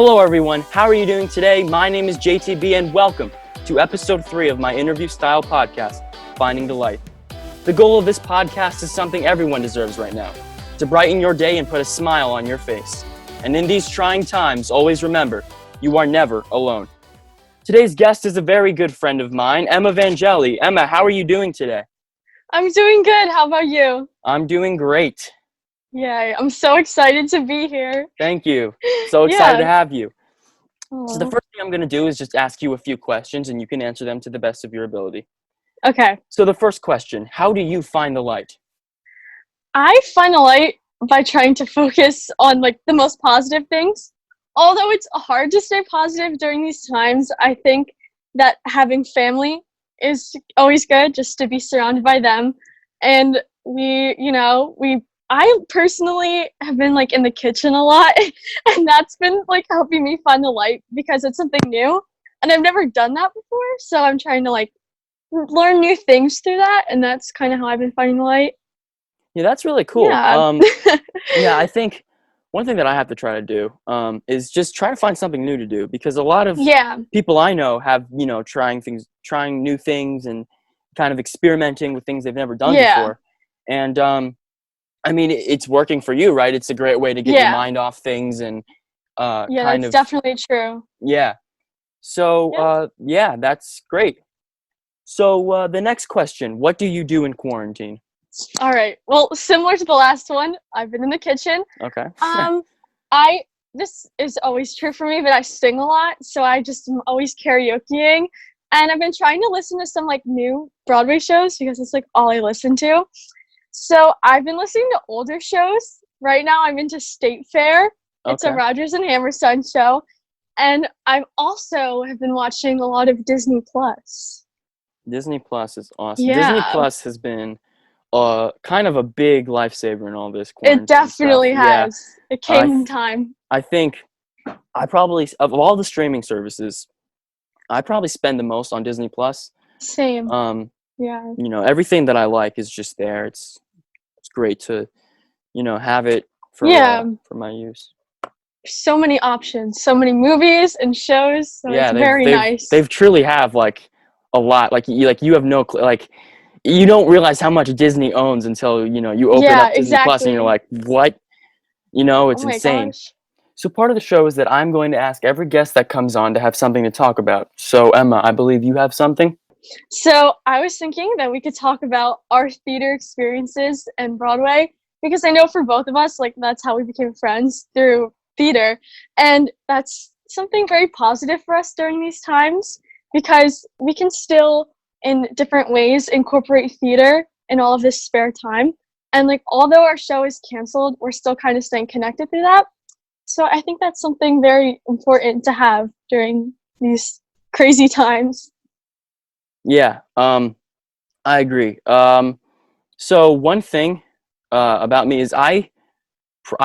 Hello everyone, how are you doing today? My name is JTB and welcome to episode 3 of my interview style podcast, Finding Delight. The goal of this podcast is something everyone deserves right now, to brighten your day and put a smile on your face. And in these trying times, always remember, you are never alone. Today's guest is a very good friend of mine, Emma Vangeli. Emma, how are you doing today? I'm doing good. How about you? I'm doing great. Yeah, I'm so excited to be here. Thank you. So excited to have you. So the Aw. first thing I'm going to do is just ask you a few questions and you can answer them to the best of your ability. Okay. So the first question, how do you find the light? I find the light by trying to focus on the most positive things. Although it's hard to stay positive during these times, I think that having family is always good, just to be surrounded by them. And I personally have been in the kitchen a lot, and that's been helping me find the light because it's something new and I've never done that before. So I'm trying to learn new things through that, and that's kind of how I've been finding the light. Yeah, that's really cool. Yeah. Yeah, I think one thing that I have to try to do is just try to find something new to do, because a lot of Yeah. people I know have, trying new things and kind of experimenting with things they've never done Yeah. before. And I mean, it's working for you, right? It's a great way to get your Yeah. mind off things and Yeah, kind that's of, definitely true. yeah. So, yeah, that's great. So the next question, what do you do in quarantine? All right. Well, similar to the last one, I've been in the kitchen. Okay. This is always true for me, but I sing a lot, so I just am always karaokeing. And I've been trying to listen to some new Broadway shows because it's all I listen to. So I've been listening to older shows. Right now I'm into State Fair. It's a Okay. Rodgers and Hammerstein show. And I've also have been watching a lot of Disney Plus. Disney Plus is awesome. Yeah. Disney Plus has been kind of a big lifesaver in all this It quarantine definitely stuff. Yeah. has. It came in time. I think I probably, of all the streaming services, I probably spend the most on Disney Plus. Same. Yeah. Everything that I like is just there. It's great to, have it for my use. So many options, so many movies and shows. So Yeah, it's very nice. They've truly have a lot. You have no you don't realize how much Disney owns until you open up Disney Plus and you're like, what? It's oh my insane. Gosh. So part of the show is that I'm going to ask every guest that comes on to have something to talk about. So Emma, I believe you have something? So I was thinking that we could talk about our theater experiences and Broadway, because I know for both of us, that's how we became friends, through theater. And that's something very positive for us during these times, because we can still, in different ways, incorporate theater in all of this spare time. And although our show is canceled, we're still kind of staying connected through that. So I think that's something very important to have during these crazy times. Yeah, I agree. So one thing about me is I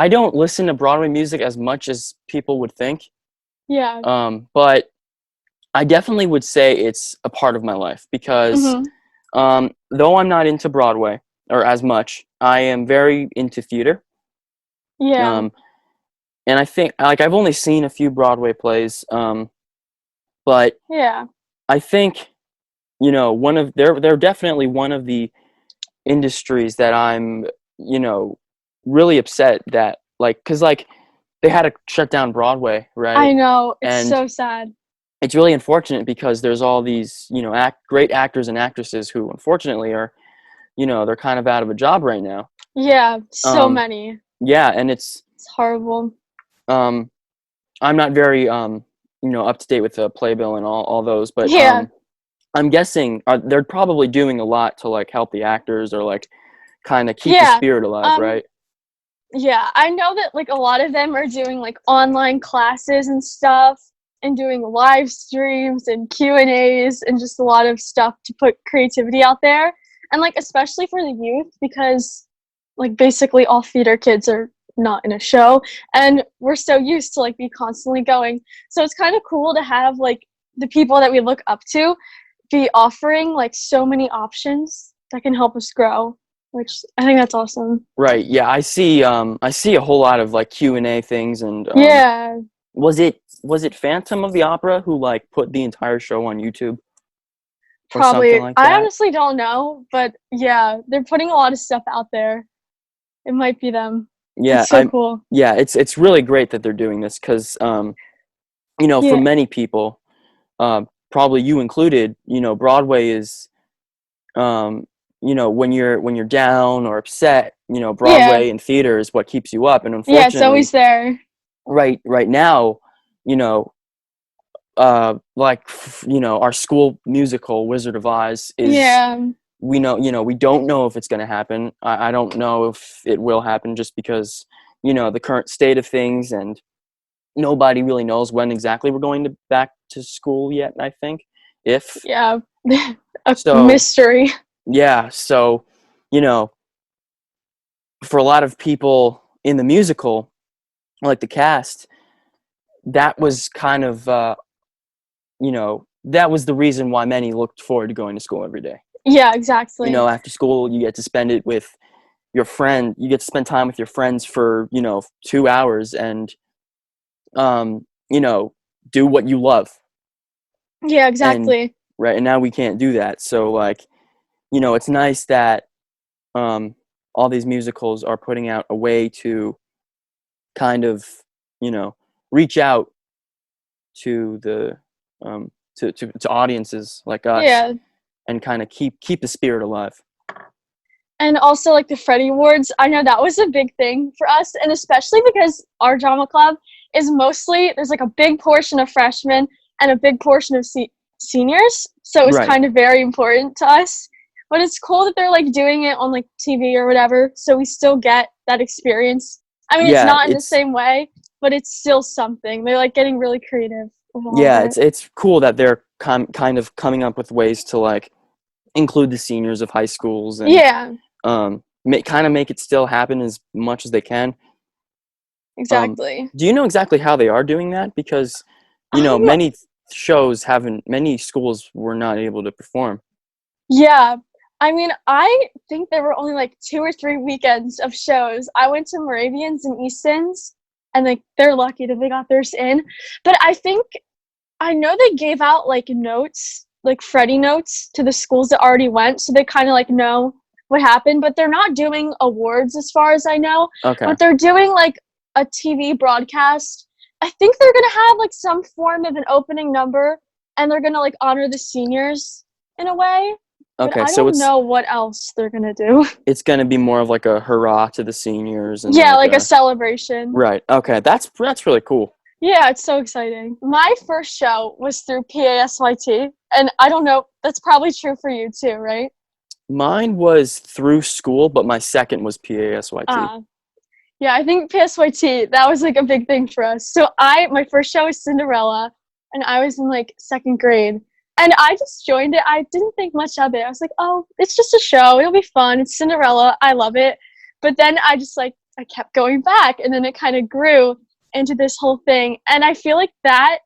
don't listen to Broadway music as much as people would think. Yeah. But I definitely would say it's a part of my life, because though I'm not into Broadway or as much, I am very into theater. Yeah. And I think I've only seen a few Broadway plays, but Yeah. I think they're definitely one of the industries that I'm really upset that because they had to shut down Broadway, right? I know, it's And so sad. it's really unfortunate because there's all these great actors and actresses who unfortunately are they're kind of out of a job right now. Yeah, so many. Yeah, and it's horrible. I'm not very up to date with the playbill and all those, but Yeah. I'm guessing they're probably doing a lot to help the actors or kind of keep the spirit alive, right? Yeah, I know that a lot of them are doing online classes and stuff, and doing live streams and Q&As and just a lot of stuff to put creativity out there. And especially for the youth, because basically all theater kids are not in a show, and we're so used to be constantly going. So it's kind of cool to have the people that we look up to be offering so many options that can help us grow, which I think that's awesome. Right. Yeah, I see a whole lot of Q&A things, and yeah. Was it was it Phantom of the Opera who like put the entire show on YouTube or something Probably. like I that? honestly don't know, but yeah, they're putting a lot of stuff out there. It might be them. Yeah, That's so cool. it's really great that they're doing this because you know, for Yeah. many people, probably you included, you know, Broadway is you know, when you're down or upset, you know, Yeah. Broadway and theater is what keeps you up. And Yeah, it's unfortunately, always there. right now, you know, like you know, our school musical Wizard of Oz is, Yeah. we know, you know, we don't know if it's going to happen. I don't know if it will happen just because, you know, the current state of things, and nobody really knows when exactly we're going to back to school yet, I think. If Yeah. A so, mystery. yeah, so, you know, for a lot of people in the musical, like the cast, that was kind of, you know, that was the reason why many looked forward to going to school every day. Yeah, You exactly. know, after school, you get to spend it with your friend. You get to spend time with your friends for, you know, 2 hours and, you know, do what you love. Yeah, And exactly. right, and now we can't do that. So like, you know, it's nice that um, all these musicals are putting out a way to kind of, you know, reach out to the to audiences like us Yeah. and kind of keep the spirit alive. And also like the Freddie Awards, I know that was a big thing for us, and especially because our drama club is mostly there's like a big portion of freshmen and a big portion of seniors, so it was Right. kind of very important to us. But it's cool that they're like doing it on like TV or whatever, so we still get that experience. I mean, it's Yeah, not in the same way, but it's still something. They're like getting really creative with all of it. it's cool that they're kind of coming up with ways to like include the seniors of high schools and Yeah, kind of make it still happen as much as they can. Um, exactly. do you know exactly how they are doing that? Because, you know, Um, many schools were not able to perform. Yeah. I mean, I think there were only like 2 or 3 weekends of shows. I went to Moravians and Eastons, and like they're lucky that they got theirs in. But I know they gave out like notes, like Freddie notes to the schools that already went, so they kind of like know what happened. But they're not doing awards as far as I know. Okay. But they're doing like a TV broadcast. I think they're gonna have like some form of an opening number, and they're gonna like honor the seniors in a way. But Okay, I so don't know what else they're gonna do. it's going to be more of like a hurrah to the seniors and Yeah, like like a a celebration. right. Okay, that's really cool. Yeah, it's so exciting. My first show was through PASYT, and I don't know, that's probably true for you too, right? Mine was through school, but my second was PASYT. Uh, yeah, I think PSYT, that was like a big thing for us. So my first show was Cinderella, and I was in like second grade. And I just joined it. I didn't think much of it. I was like, oh, it's just a show. It'll be fun. It's Cinderella. I love it. But then I kept going back, and then it kind of grew into this whole thing. And I feel like that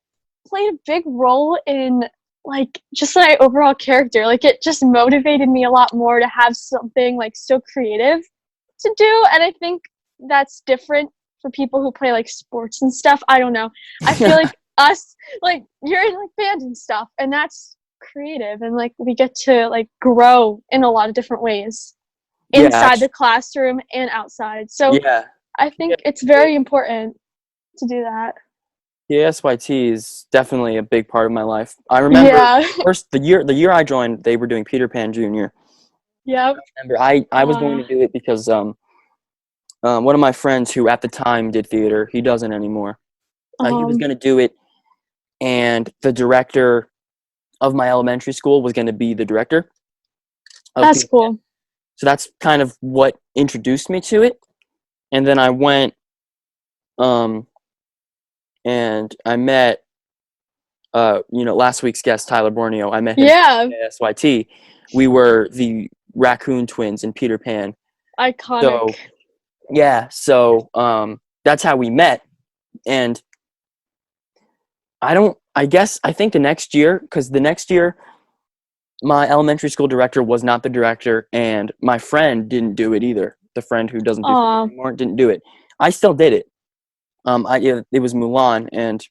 played a big role in like just my overall character. Like it just motivated me a lot more to have something like so creative to do. And I think that's different for people who play like sports and stuff. I don't know. I feel like us, like you're in like band and stuff, and that's creative, and like we get to like grow in a lot of different ways Yeah, inside the classroom and outside. So yeah. I think it's very important to do that. PASYT is definitely a big part of my life. I remember Yeah. the year I joined, they were doing Peter Pan Jr. Yep. Remember, I was going Uh, to do it because one of my friends who at the time did theater, he doesn't anymore. He was um, going to do it, and the director of my elementary school was going to be the director of that's Peter Pan. cool. So that's kind of what introduced me to it. And then I went, um, and I met, you know, last week's guest Tyler Borneo. I met him Yeah. at SYT. We were the raccoon twins in Peter Pan. Iconic. So yeah, so that's how we met. And I think the next year, because the next year my elementary school director was not the director, and my friend didn't do it either. The friend who doesn't do theater Uh, anymore didn't do it. I still did it. It was Mulan, and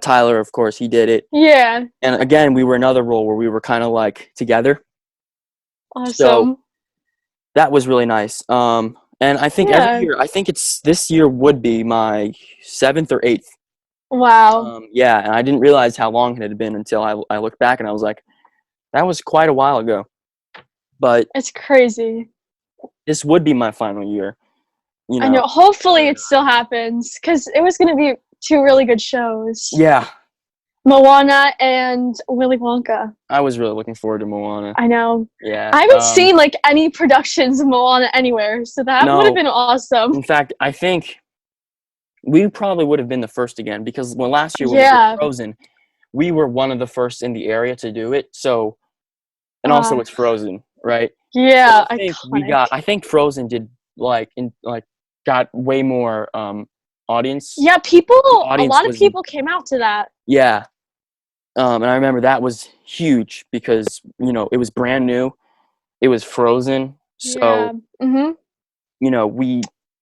Tyler, of course, he did it. Yeah. And again, we were another role where we were kind of like together. So Awesome. that was really nice. And I think every Yeah. year, I think this year would be my 7th or 8th. Wow. Yeah, and I didn't realize how long it had been until I looked back and I was like, that was quite a while ago. But It's crazy. this would be my final year. I know. Hopefully it still happens because it was going to be two really good shows. Yeah, Moana and Willy Wonka. I was really looking forward to Moana. I know. Yeah. I haven't seen like any productions of Moana anywhere, so that would have been awesome. In fact, I think we probably would have been the first again because last year when we Yeah. did Frozen, we were one of the first in the area to do it. So, and also it's Frozen, right? Yeah, So iconic. I think Frozen did got way more audience. Yeah, a lot of people came out to that. Yeah. And I remember that was huge because, it was brand new. It was Frozen. So, Yeah.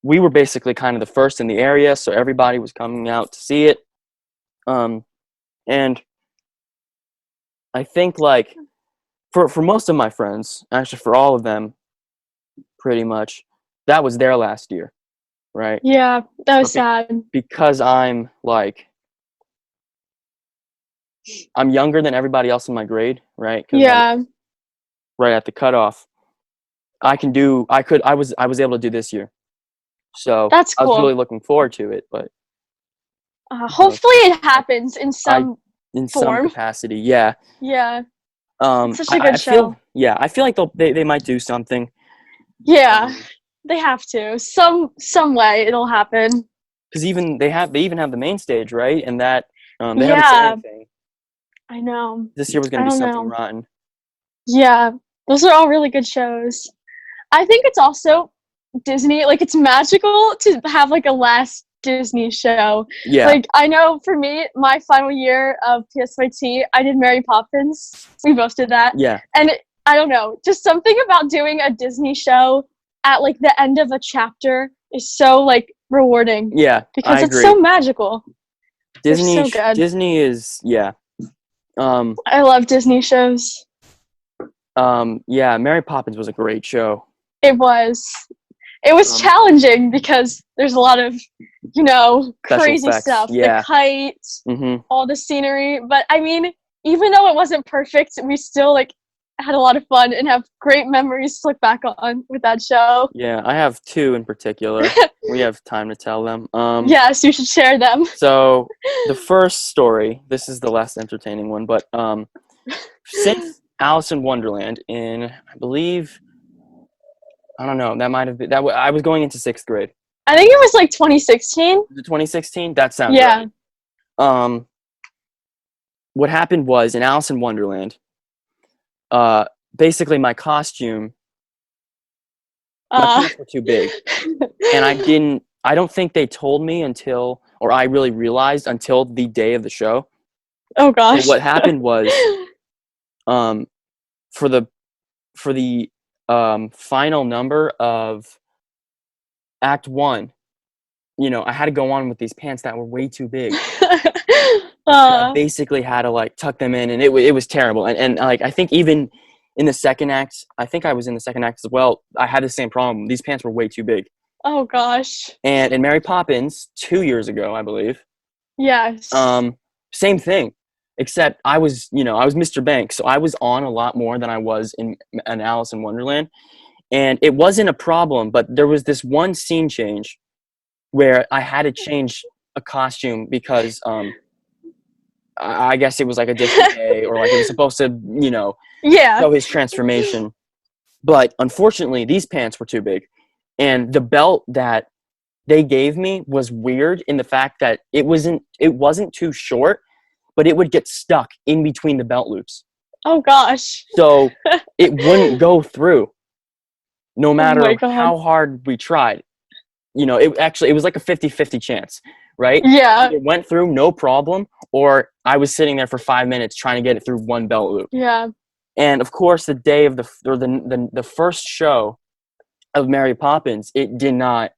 we were basically kind of the first in the area, so everybody was coming out to see it. And I think like for most of my friends, actually for all of them, pretty much, that was their last year, right? Yeah, that was sad. Because I'm younger than everybody else in my grade, right? Yeah. Right at the cutoff. I was able to do this year. So that's cool. I was really looking forward to it, but hopefully it happens in some some capacity. Yeah. Yeah. It's such a good show. I feel like they might do something. Yeah. They have to. Some way it'll happen. Because they even have the main stage, right? And that they haven't said anything. I know. This year was going to be something rotten. Yeah. Those are all really good shows. I think it's also Disney, like it's magical to have like a last Disney show. Yeah. Like I know for me, my final year of PSYT, I did Mary Poppins. We both did that. Yeah. And I don't know, just something about doing a Disney show at like the end of a chapter is so like rewarding. Yeah. Because it's so magical. Disney They're so good. Disney is I love Disney shows. Yeah, Mary Poppins was a great show. It was challenging because there's a lot of, crazy stuff. Yeah. The kites, all the scenery. But I mean, even though it wasn't perfect, we still like had a lot of fun and have great memories to look back on with that show. Yeah, I have two in particular. We have time to tell them. Yes, you should share them. So the first story, this is the less entertaining one, but since Alice in Wonderland in, I believe, I don't know, that might have been, I was going into 6th grade. I think it was like 2016. The 2016? That sounds right. What happened was in Alice in Wonderland, basically my costume, my pants were too big. And I don't think they told me until, or I really realized until the day of the show. Oh gosh. So what happened was, for the final number of Act 1, I had to go on with these pants that were way too big. I basically had to like tuck them in, and it was terrible. And like I think even in the second act, I think I was in the second act as well, I had the same problem. These pants were way too big. Oh gosh. And in Mary Poppins 2 years ago, I believe. Yes. Same thing. Except I was Mr. Banks, so I was on a lot more than I was in Alice in Wonderland. And it wasn't a problem, but there was this one scene change where I had to change a costume because I guess it was like a different day, or like it was supposed to, show his transformation. But unfortunately, these pants were too big. And the belt that they gave me was weird in the fact that it wasn't too short, but it would get stuck in between the belt loops. Oh gosh. So it wouldn't go through no matter how hard we tried. It was like a 50-50 chance, right? Yeah. It went through no problem, or I was sitting there for 5 minutes trying to get it through one belt loop. Yeah. And of course, the day of the first show of Mary Poppins, it did not.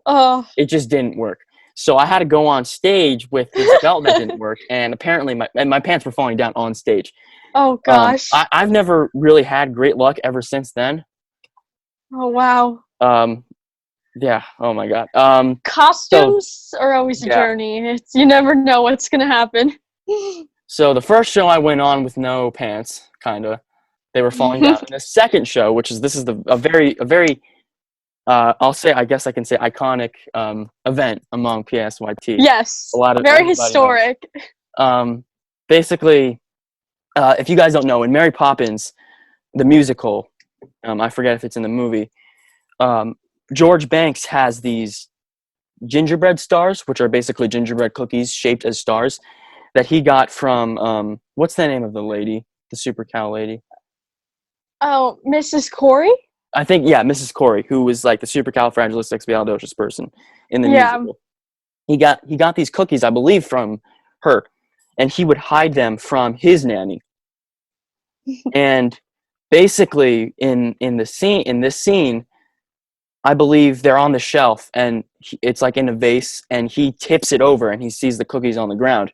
Oh. It just didn't work. So I had to go on stage with this belt that didn't work, and apparently my pants were falling down on stage. Oh gosh. I've never really had great luck ever since then. Oh wow. Yeah. Oh my God. So Costumes are always a yeah. journey. You never know what's gonna happen. So the first show I went on with no pants, kind of. They were falling down. And the second show, which is a very I guess I can say iconic event among PSYT. Yes, A lot of very everybody knows. historic. Basically, if you guys don't know, in Mary Poppins, the musical, I forget if it's in the movie, George Banks has these gingerbread stars, which are basically gingerbread cookies shaped as stars, that he got from, what's the name of the lady? The super cow lady? Oh, Mrs. Corey? I think, yeah, Mrs. Corey, who was like the supercalifragilisticexpialidocious person in the Yeah. musical. He got these cookies, I believe, from her, and he would hide them from his nanny. And basically, in this scene, I believe they're on the shelf, and it's like in a vase, and he tips it over, and he sees the cookies on the ground,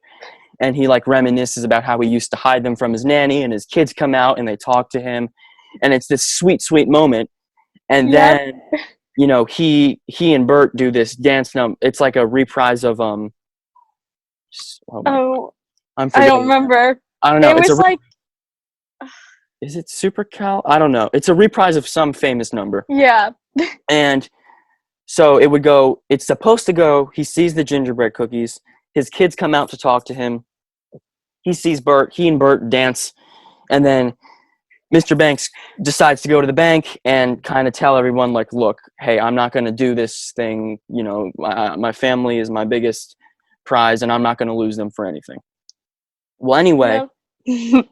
and he like reminisces about how he used to hide them from his nanny, and his kids come out and they talk to him, and it's this sweet moment. And Yep. then, you know, he and Bert do this dance number. It's like a reprise of Oh, I'm I don't forgetting. remember. I don't know. It was like, Is it Super Cal? I don't know. It's a reprise of some famous number. yeah. And so it would go, it's supposed to go, he sees the gingerbread cookies. His kids come out to talk to him. He sees Bert. He and Bert dance. And then Mr. Banks decides to go to the bank and kind of tell everyone, like, look, hey, I'm not going to do this thing. You know, my family is my biggest prize, and I'm not going to lose them for anything. Well, anyway, Yep.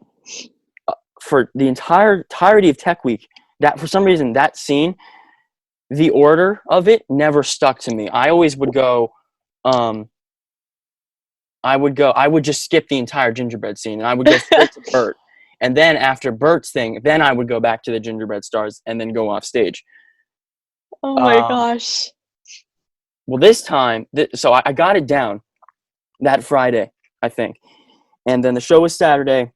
for the entirety of Tech Week, that for some reason, that scene, the order of it never stuck to me. I always would go, I would just skip the entire gingerbread scene, and I would go straight to Bert. And then after Bert's thing, then I would go back to the gingerbread stars and then go off stage. Oh my gosh. Well, this time, so I got it down that Friday, I think. And then the show was Saturday,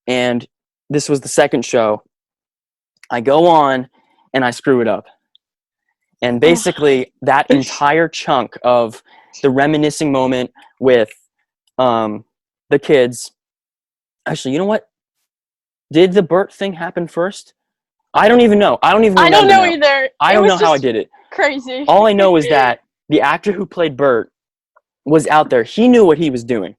and this was the second show. I go on, and I screw it up. And basically, that entire chunk of the reminiscing moment with the kids. Actually, you know what? Did the Bert thing happen first? I don't even know. I don't even remember. I don't know now. either. I don't know how I did it. Crazy. All I know is that the actor who played Bert was out there. He knew what he was doing.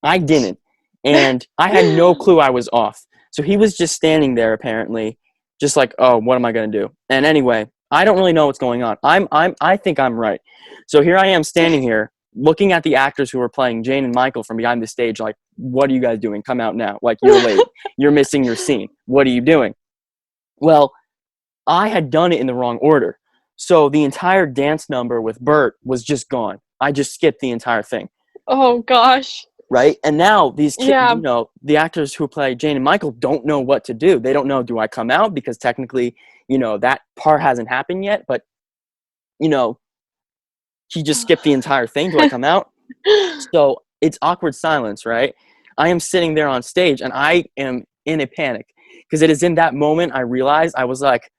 I didn't. And I had no clue I was off. So he was just standing there apparently, just like, oh, what am I going to do? And anyway, I don't really know what's going on. I think I'm right. So here I am standing here looking at the actors who were playing Jane and Michael from behind the stage, like, what are you guys doing? Come out now. Like, you're late. You're missing your scene. What are you doing? Well, I had done it in the wrong order. So the entire dance number with Bert was just gone. I just skipped the entire thing. Oh gosh. Right? And now these kids, Yeah. you know, the actors who play Jane and Michael don't know what to do. They don't know, do I come out? Because technically, you know, that part hasn't happened yet. But, you know, he just skipped the entire thing. Do I come out? So it's awkward silence, right? I am sitting there on stage and I am in a panic because it is in that moment I realized I was like,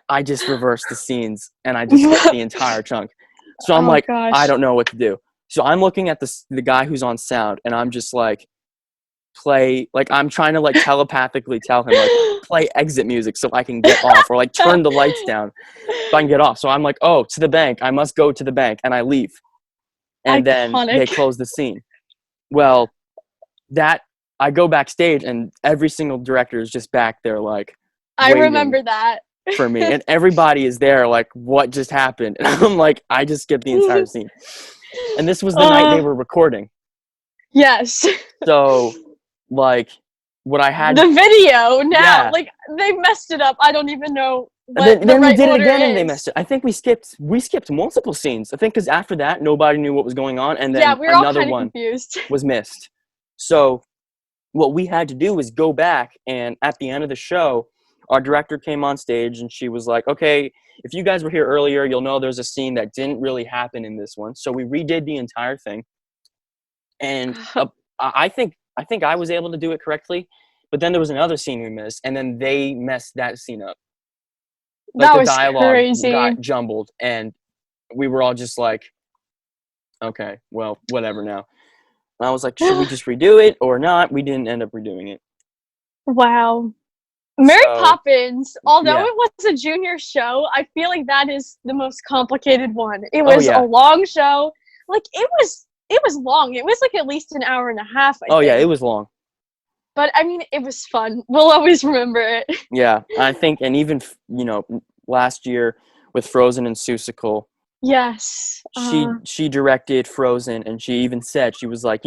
I just reversed the scenes and I just skipped the entire chunk. So I'm like, gosh. I don't know what to do. So I'm looking at the guy who's on sound and I'm just like, I'm trying to like telepathically tell him like play exit music so I can get off, or like turn the lights down so I can get off. So I'm like, oh, to the bank. I must go to the bank, and I leave. And then they close the scene. Well, I go backstage and every single director is just back there like I waiting remember that. for me, and everybody is there like, what just happened? And I'm like, I just skipped the entire scene. And this was the night they were recording. Yes. So like what I had the video now, Yeah. like they messed it up. I don't even know what then the we right did it order again is. and they messed it. I think we skipped multiple scenes. I think because after that nobody knew what was going on, and then we were all another kind of one confused. was missed. So what we had to do was go back and at the end of the show, our director came on stage and she was like, okay, if you guys were here earlier, you'll know there's a scene that didn't really happen in this one. So we redid the entire thing. And I think I was able to do it correctly, but then there was another scene we missed, and then they messed that scene up. Like That the was dialogue crazy. got jumbled, and we were all just like, okay, well, whatever now. And I was like, should we just redo it or not? We didn't end up redoing it. Wow. Mary So, Poppins, although yeah. it was a junior show, I feel like that is the most complicated one. It Oh, was yeah. a long show. Like it was long. It was like at least an hour and a half, I Oh, think. yeah, it was long. But I mean, it was fun. We'll always remember it. Yeah, I think, and even, last year with Frozen and Seussical, Yes. she directed Frozen, and she even said, she was like,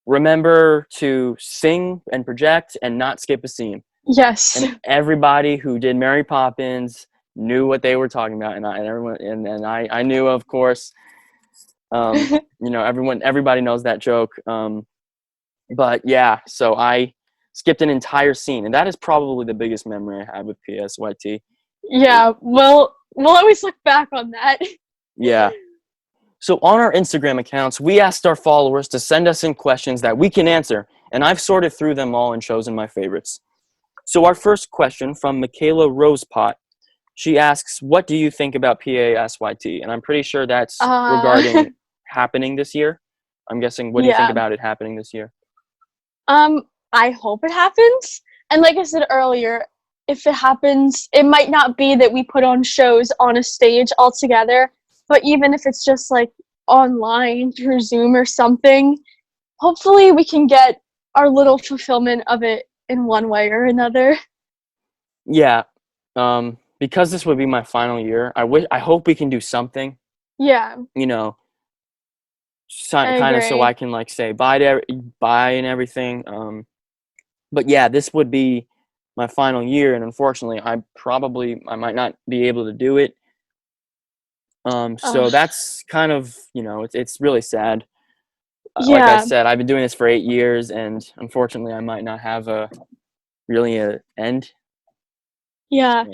remember to sing and project and not skip a scene. Yes. And everybody who did Mary Poppins knew what they were talking about, and I knew, of course. Everybody knows that joke. But yeah, so I skipped an entire scene, and that is probably the biggest memory I have with PSYT. Yeah, well, we'll always look back on that. Yeah. So on our Instagram accounts, we asked our followers to send us in questions that we can answer, and I've sorted through them all and chosen my favorites. So our first question from Michaela Rosepot, she asks, what do you think about PASYT? And I'm pretty sure that's regarding happening this year. I'm guessing, what do you think about it happening this year? I hope it happens. And like I said earlier, if it happens, it might not be that we put on shows on a stage altogether, but even if it's just like online through Zoom or something, hopefully we can get our little fulfillment of it in one way or another. Yeah. Because this would be my final year, I hope we can do something. Yeah. Kind of so I can like say bye and everything. But yeah, this would be my final year, and unfortunately, I might not be able to do it. So that's kind of, it's really sad. Like I said, I've been doing this for 8 years, and unfortunately, I might not have a end. Yeah.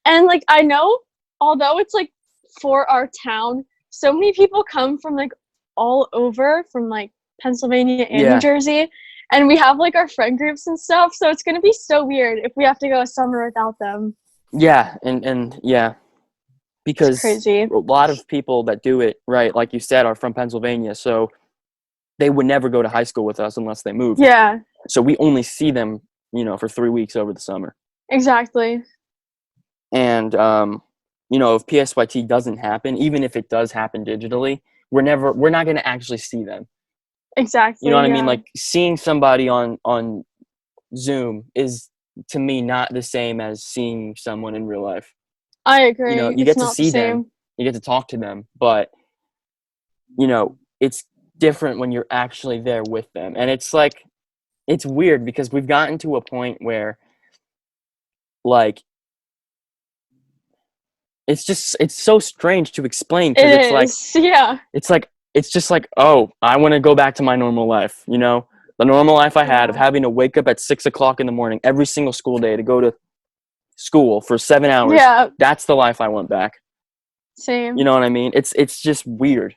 And like I know, although it's like for our town, so many people come from like all over, from like Pennsylvania and New Jersey, and we have like our friend groups and stuff, so it's gonna be so weird if we have to go a summer without them. Yeah, and yeah, because it's crazy. A lot of people that do it, right, like you said, are from Pennsylvania, so they would never go to high school with us unless they moved. Yeah. So we only see them, for 3 weeks over the summer. Exactly. And if PSYT doesn't happen, even if it does happen digitally, we're not going to actually see them. Exactly. You know what I mean? Like seeing somebody on Zoom is, to me, not the same as seeing someone in real life. I agree. You get to see them, you get to talk to them, but it's different when you're actually there with them. And it's like, it's weird because we've gotten to a point where like it's so strange to explain, because it's just like, oh, I want to go back to my normal life, the normal life I had of having to wake up at 6:00 in the morning every single school day to go to school for 7 hours. Yeah. That's the life I want back. Same. You know what I mean? It's just weird.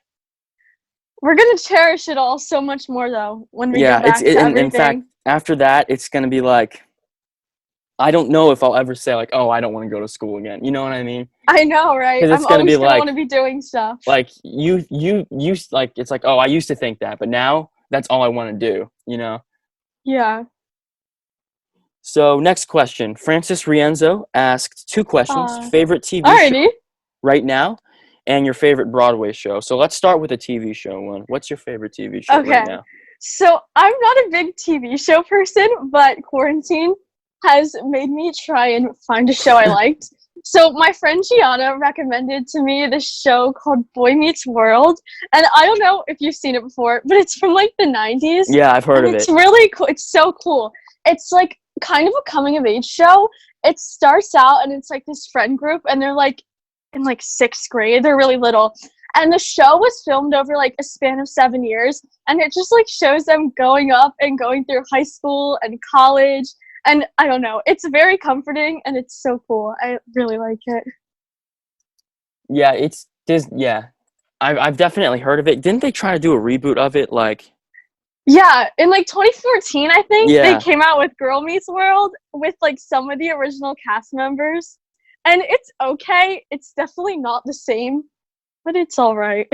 We're gonna cherish it all so much more though when we get back to everything. In fact, after that, it's gonna be like, I don't know if I'll ever say like, oh, I don't want to go to school again. You know what I mean? I know, right? Because it's I'm always gonna gonna want to be doing stuff. Like you like, it's like, oh, I used to think that, but now that's all I want to do. Yeah. So next question, Francis Rienzo asked 2 questions: favorite TV show right now, and your favorite Broadway show. So let's start with a TV show one. What's your favorite TV show right now? So I'm not a big TV show person, but quarantine has made me try and find a show I liked. So my friend Gianna recommended to me this show called Boy Meets World, and I don't know if you've seen it before, but it's from like the 90s. Yeah, I've heard of it. It's really cool. It's so cool. It's like kind of a coming of age show. It starts out and it's like this friend group, and they're like in like 6th grade. They're really little. And the show was filmed over like a span of 7 years, and it just like shows them going up and going through high school and college. And I don't know, it's very comforting and it's so cool. I really like it. Yeah, yeah. I've definitely heard of it. Didn't they try to do a reboot of it? Like, Yeah, in like 2014, I think they yeah, came out with Girl Meets World with like some of the original cast members. And it's okay. It's definitely not the same, but it's all right.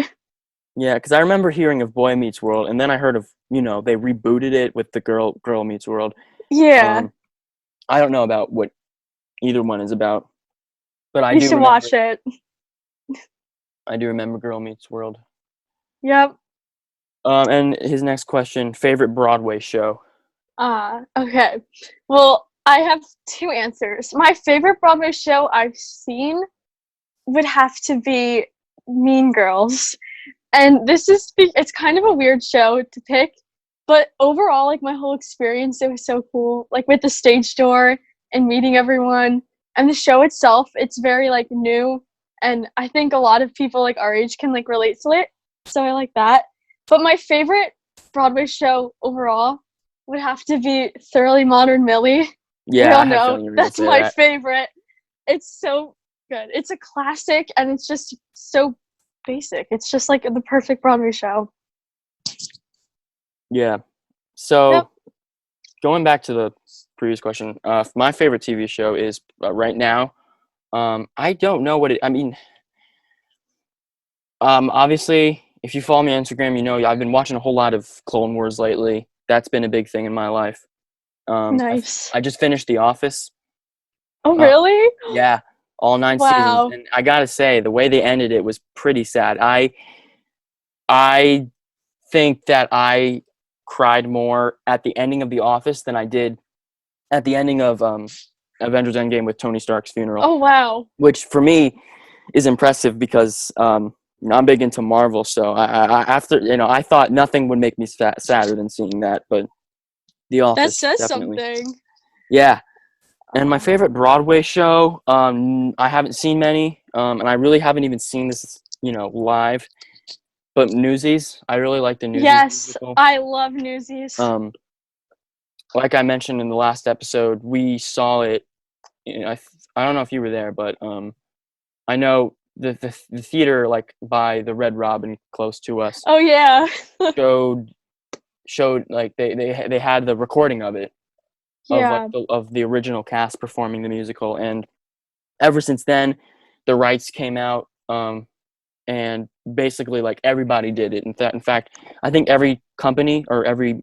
yeah. Because I remember hearing of Boy Meets World, and then I heard of they rebooted it with the Girl Meets World. Yeah, Um, I don't know about what either one is about, but you should watch it. I do remember Girl Meets World. Yep. And his next question: favorite Broadway show? Okay. Well, I have two answers. My favorite Broadway show I've seen would have to be Mean Girls. And it's kind of a weird show to pick, but overall, like my whole experience, it was so cool. Like with the stage door and meeting everyone, and the show itself, it's very like new, and I think a lot of people like our age can like relate to it. So I like that. But my favorite Broadway show overall would have to be Thoroughly Modern Millie. We Yeah, I all had a know feeling you were gonna that's say my that. favorite. It's so good. It's a classic, and it's just so basic. It's just like the perfect Broadway show. Yeah. Yep. So going back to the previous question, my favorite TV show is right now. I don't know what it. I mean, obviously, if you follow me on Instagram, you know I've been watching a whole lot of Clone Wars lately. That's been a big thing in my life. Nice. I just finished The Office. Oh, Uh, really? yeah, all 9 seasons, Wow. and I gotta say, the way they ended it was pretty sad. I think that I cried more at the ending of The Office than I did at the ending of Avengers Endgame with Tony Stark's funeral, Oh, wow. which for me is impressive because I'm big into Marvel. So after I thought nothing would make me sadder than seeing that, but The That Office says definitely. something. Yeah, and my Oh. favorite Broadway show, I haven't seen many, and I really haven't even seen this, live. But Newsies, I really like the Newsies Yes, musical. I love Newsies. Um, like I mentioned in the last episode, we saw it. I don't know if you were there, but I know the theater like by the Red Robin close to us Oh, yeah. showed like they had the recording of it of like Yeah. the original cast performing the musical, and ever since then the rights came out, and basically like everybody did it. In fact, I think every company or every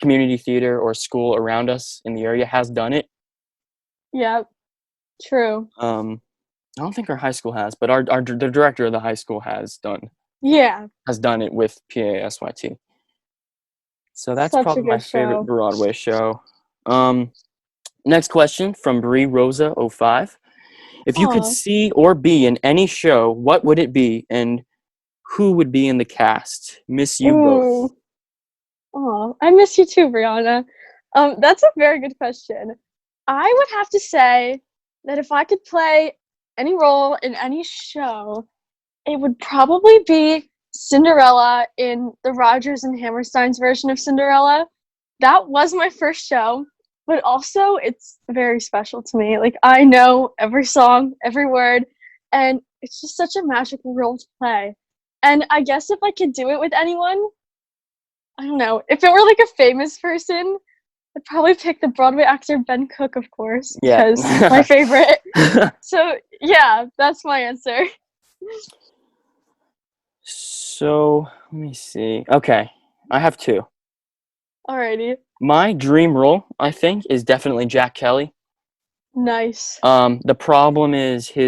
community theater or school around us in the area has done it. Yep. True. I don't think our high school has, but the director of the high school Yeah. has done it with PASYT. So that's Such a probably my good favorite show. Broadway show. Next question from Bree Rosa 05. If you could Oh. see or be in any show, what would it be, and who would be in the cast? Miss you both. Ooh. Oh, I miss you too, Brianna. That's a very good question. I would have to say that if I could play any role in any show, it would probably be Cinderella in the Rodgers and Hammerstein's version of Cinderella. That was my first show, but also it's very special to me. Like I know every song, every word, and it's just such a magical role to play. And I guess if I could do it with anyone, I don't know. If it were like a famous person, I'd probably pick the Broadway actor Ben Cook, of course, Yeah. because my favorite. So yeah, that's my answer. So let me see. Okay, I have two. Alrighty. My dream role, I think, is definitely Jack Kelly. Nice. The problem is he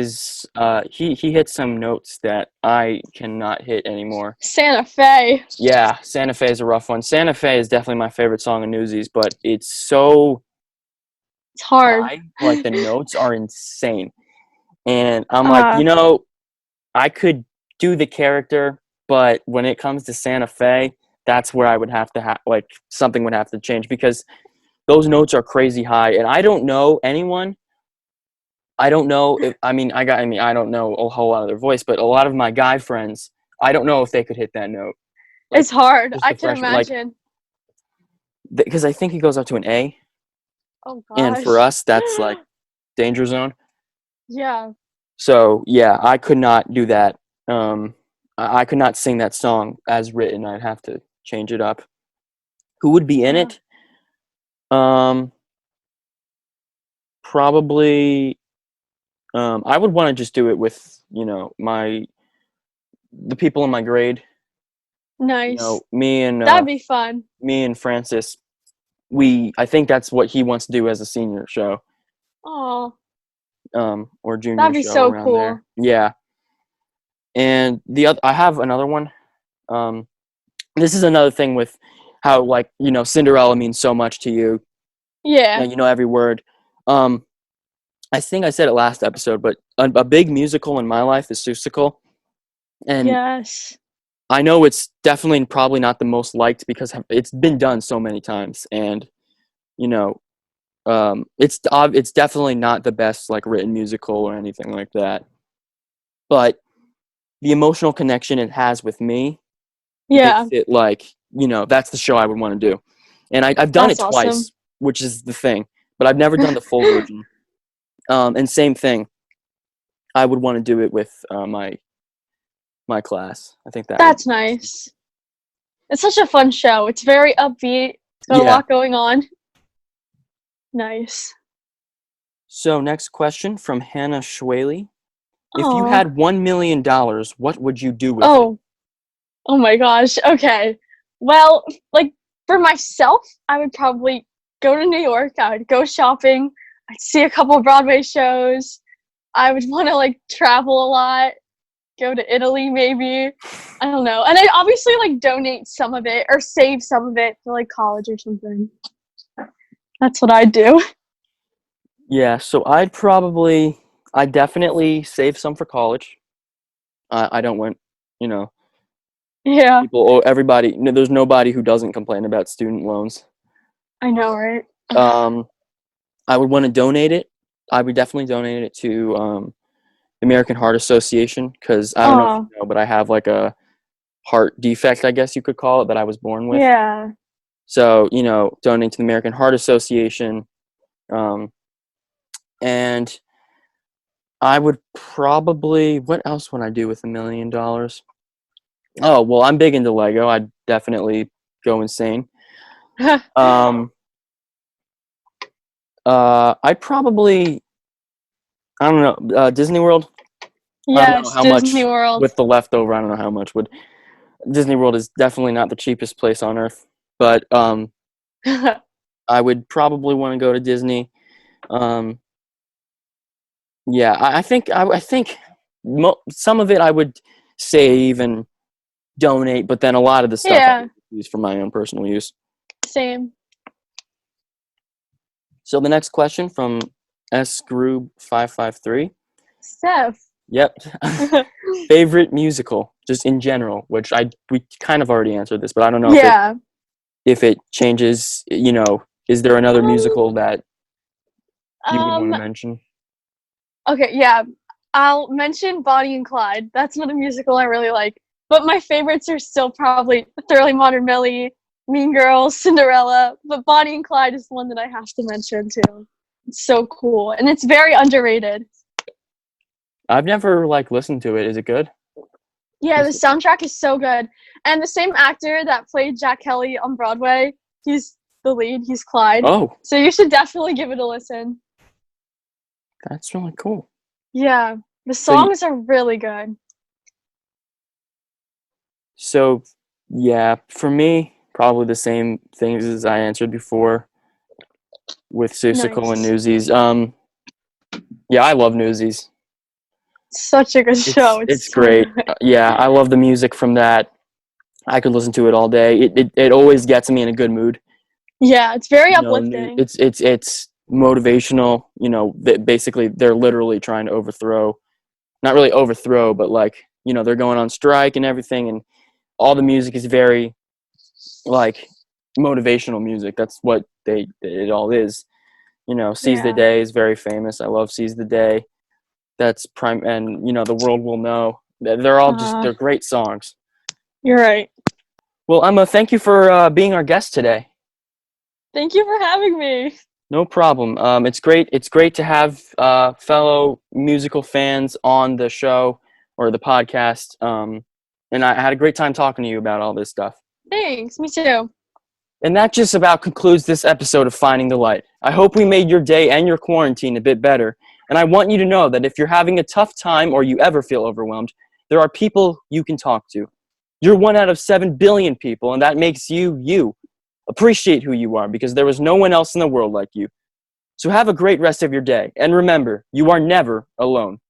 hits some notes that I cannot hit anymore. Santa Fe. Yeah, Santa Fe is a rough one. Santa Fe is definitely my favorite song of Newsies, but it's so It's hard. high. Like the notes are insane. And I'm like, uh, I could do the character, but when it comes to Santa Fe, that's where I would have to like something would have to change because those notes are crazy high, and I don't know anyone. I don't know if I don't know a whole lot of their voice, but a lot of my guy friends, I don't know if they could hit that note. Like it's hard. just I the can freshman, like imagine. because I think he goes up to an A. Oh And for gosh. us, that's like danger zone. Yeah. So yeah, I could not do that. I could not sing that song as written. I'd have to change it up. Who would be in Uh, it? Um, Probably. I would want to just do it with the people in my grade. nice. That'd be fun. Me and Francis. I think that's what he wants to do as a senior show, Oh, or junior that'd be show so around cool. there. Yeah, and I have another one. Um, this is another thing with how, like, Cinderella means so much to you. Yeah. You know every word. Um, I think I said it last episode, but a big musical in my life is Seussical, and Yes. I know it's definitely probably not the most liked because it's been done so many times, and you know, it's definitely not the best like written musical or anything like that. But the emotional connection it has with me makes Yeah. it like that's the show I would want to do, and I've done it That's awesome. twice, which is the thing, but I've never done the full version. And same thing, I would want to do it with my class. I think that would be That's nice. It's such a fun show. It's very upbeat. It's got a yeah. lot going on. Nice. So next question from Hannah Schwaley. If you Oh. had $1 million, what would you do with it? Oh. Oh my gosh. Okay. Well, like for myself, I would probably go to New York. I would go shopping. I'd see a couple Broadway shows. I would want to like travel a lot. Go to Italy maybe. I don't know. And I'd obviously like donate some of it or save some of it for like college or something. That's what I'd do. Yeah, so I definitely save some for college. I don't want, you know, Yeah, everybody, no, there's nobody who doesn't complain about student loans. I know, right? Um, I would want to donate it. I would definitely donate it to the American Heart Association because I don't know if you Oh, know, but I have like a heart defect, I guess you could call it, that I was born with. yeah. So, donate to the American Heart Association. Um, and I would probably, what else would I do with $1 million? Oh, well, I'm big into Lego. I'd definitely go insane. Um, I'd probably, I don't know, Disney World. I don't know Yes, how Disney much World. with the leftover. I don't know how much would. Disney World is definitely not the cheapest place on earth, but I would probably want to go to Disney. Um, yeah, I think some of it I would save and donate, but then a lot of the stuff I Yeah, would use for my own personal use. same. So the next question from S Groob 553. Steph. Yep. Favorite musical, just in general, which we kind of already answered this, but I don't know Yeah. if it changes. Is there another Um, musical that you would want um, to mention? okay, yeah. I'll mention Bonnie and Clyde. That's not a musical I really like. But my favorites are still probably Thoroughly Modern Millie, Mean Girls, Cinderella. But Bonnie and Clyde is the one that I have to mention too. It's so cool. And it's very underrated. I've never listened to it. Is it good? Yeah, the Is it? soundtrack is so good. And the same actor that played Jack Kelly on Broadway, he's the lead. He's Clyde. Oh, So you should definitely give it a listen. that's really cool. Yeah, the So, songs are really good. so yeah, for me, probably the same things as I answered before with Seussical and Nice. Newsies. Yeah, I love Newsies. Such a good show. It's It's so great. good. Yeah, I love the music from that. I could listen to it all day. It always gets me in a good mood. Yeah, it's very uplifting. It's motivational. Basically they're literally trying to overthrow, not really overthrow, but they're going on strike and everything, and all the music is very like motivational music. That's what it all is. Seize the Yeah. Day is very famous. I love Seize the Day. That's prime, and the world will know. They're all they're great songs. You're right. Well, Emma, thank you for being our guest today. Thank you for having me. No problem. It's great. It's great to have fellow musical fans on the show or the podcast. And I had a great time talking to you about all this stuff. Thanks, me too. And that just about concludes this episode of Finding the Light. I hope we made your day and your quarantine a bit better. And I want you to know that if you're having a tough time or you ever feel overwhelmed, there are people you can talk to. You're 1 out of 7 billion people, and that makes you you. Appreciate who you are because there was no one else in the world like you. So have a great rest of your day. And remember, you are never alone.